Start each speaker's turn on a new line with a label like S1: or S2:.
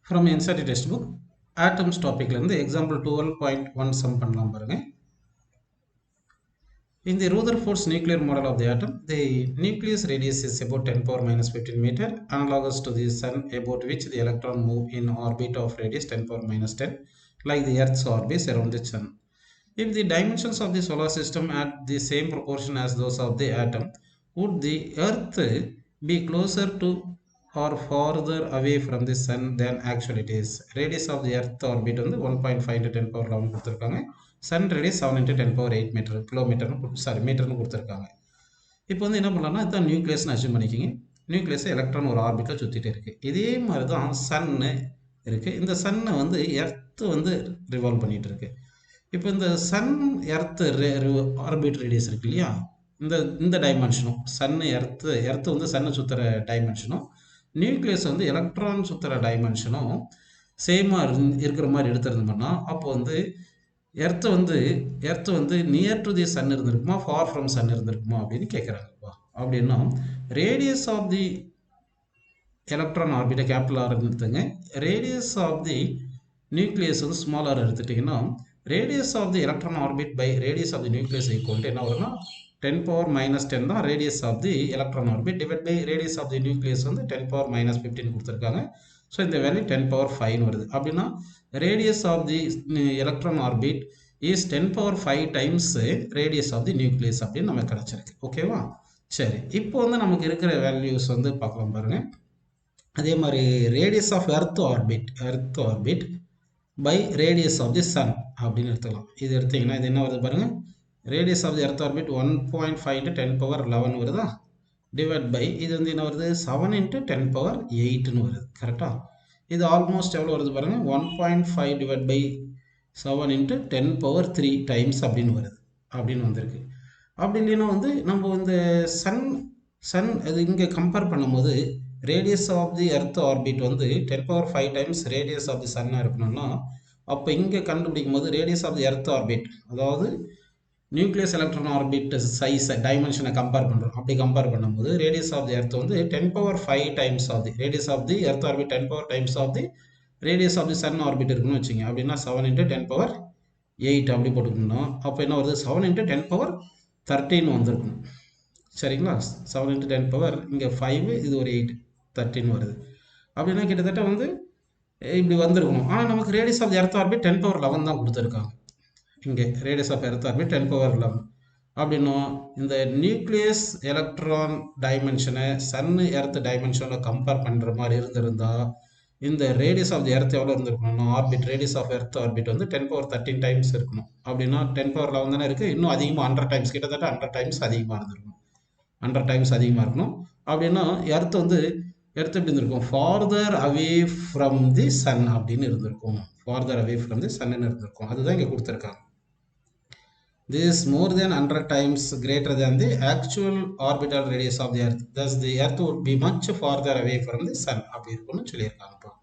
S1: From NCERT textbook atoms topic la irundhu example 12.1 sum பண்ணலாம் பாருங்க. In the Rutherford's nuclear model of the atom, the nucleus radius is about 10 power minus 15 meter, analogous to the sun, about which the electron move in orbit of radius 10 power minus 10, like the Earth's orbits around the sun. If the dimensions of the solar system had the same proportion as those of the atom, would the Earth be closer to or farther away from the sun than actually it is? Radius of the Earth orbit வந்து 1.5 into 10 power 11 கொடுத்துருக்காங்க. Sun radius 7 into 10 power 8 metre கிலோமீட்டர்னு மீட்டர்னு கொடுத்துருக்காங்க. இப்போ வந்து என்ன பண்ணலாம்னா இதுதான் நியூக்ளியஸ்னு அசியூம் பண்ணிக்கிங்க. நியூக்ளியஸ் எலக்ட்ரான் ஒரு ஆர்பிட்டில் சுற்றிட்டு இருக்குது. இதே மாதிரி தான் சன்னு இருக்குது. இந்த சன்னை வந்து எர்த்து வந்து ரிவால்வ் பண்ணிகிட்டு இருக்கு. இப்போ இந்த சன் எர்த்து ஆர்பிட் ரேடியஸ் இருக்கு இல்லையா, இந்த டைமென்ஷனும் சன்னு எர்த்து வந்து சன்னை சுற்றுற டைமென்ஷனும் நியூக்ளியஸ் வந்து எலக்ட்ரான் சுற்றுற டைமென்ஷனும் சேமாக இருக்கிற மாதிரி எடுத்துருந்தோம்னா அப்போ வந்து எர்த்து வந்து நியர் டு தி சன் இருந்திருக்குமா ஃபார் ஃப்ரம் சன் இருந்திருக்குமா அப்படின்னு கேட்குறாங்கப்பா. அப்படின்னா ரேடியஸ் ஆஃப் தி எலக்ட்ரான் ஆர்பிட்டை கேபிட்டல் ஆர் எடுத்துங்க, ரேடியஸ் ஆஃப் தி நியூக்ளியஸ் வந்து ஸ்மால் ஆர் எடுத்துட்டிங்கன்னா radius of the electron orbit by radius of the nucleus equal என்ன வரும்னா 10 power minus 10 தான் radius of the electron orbit divide by radius of the nucleus வந்து 10 power minus 15 கொடுத்துருக்காங்க. So இந்த value 10 power 5 வருது. அப்படின்னா radius of the electron orbit is 10 power 5 times radius of the nucleus அப்படின்னு நமக்கு கிடச்சிருக்கு. ஓகேவா? சரி, இப்போ வந்து நமக்கு இருக்கிற வேல்யூஸ் வந்து பார்க்கலாம் பாருங்க. அதே மாதிரி radius of earth orbit by radius of the sun அப்படின்னு எடுத்துக்கலாம். இது எடுத்தீங்கன்னா இது என்ன வருது பாருங்க, radius of the earth orbit 1.5 into 10 power 11 வருதா, டிவைட் பை இது வந்து என்ன வருது 7 into 10 power 8ன்னு வருது. கரெக்டா? இது ஆல்மோஸ்ட் எவ்வளோ வருது பாருங்க, 1.5 divide by 7 into 10 power 3 times அப்படின்னு வருது, அப்படின்னு வந்திருக்கு. அப்படி இல்லைன்னா வந்து நம்ம இந்த சன் அது இங்கே கம்பேர் பண்ணும்போது radius of the earth orbit வந்து 10 power 5 times radius of the சன்னாக இருக்கணும்னா அப்போ இங்கே கண்டுபிடிக்கும் போது radius of the earth orbit, அதாவது நியூக்ளியஸ் எலக்ட்ரான் ஆர்பிட் சைஸ் டைமென்ஷனை கம்பேர் பண்ணுறோம். அப்படி கம்பேர் பண்ணும்போது ரேடியஸ் ஆஃப் தி எர்த் வந்து 10 power 5 times of the radius of the earth orbit 10 power times of the radius of the sun orbit இருக்குன்னு வச்சுங்க. அப்படின்னா 7 into 10 power 8 அப்படி போட்டுக்கணும். அப்போ என்ன வருது 7 into 10 power 13 வந்திருக்கணும். சரிங்களா? 7 into 10 power இங்கே 5, இது ஒரு 8, 13 வருது. அப்படின்னா கிட்டத்தட்ட வந்து இப்படி வந்திருக்கணும். ஆனால் நமக்கு radius of the earth orbit 10 power 11 தான் கொடுத்துருக்காங்க. இங்கே radius of earth orbit 10 power 11 அப்படின்னும் இந்த நியூக்ளியஸ் எலக்ட்ரான் டைமென்ஷனை சன் எர்த் டைமென்ஷனை கம்பேர் பண்ணுற மாதிரி இருந்திருந்தா இந்த ரேடியஸ் ஆஃப் தி எர்த் எவ்வளோ இருந்திருக்கணும், orbit radius of earth orbit வந்து 10 power 13 டைம்ஸ் இருக்கணும். அப்படின்னா 10 power 11 தானே இருக்குது, இன்னும் அதிகமாக 100 டைம்ஸ், கிட்டத்தட்ட 100 டைம்ஸ் அதிகமாக இருந்திருக்கணும். 100 டைம்ஸ் அதிகமாக இருக்கணும். அப்படின்னா எர்த் எப்படி இருந்திருக்கும், farther away from the sun அப்படின்னு இருந்திருக்கும். ஃபார்தர் அவே ஃப்ரம் தி சன்னு இருந்திருக்கும். அதுதான் இங்கே கொடுத்துருக்காங்க. This is more than 100 times greater than the actual orbital radius of the earth. Thus the earth would be much farther away from the sun. அப்படி இருக்குன்னு சொல்லியிருக்காங்க.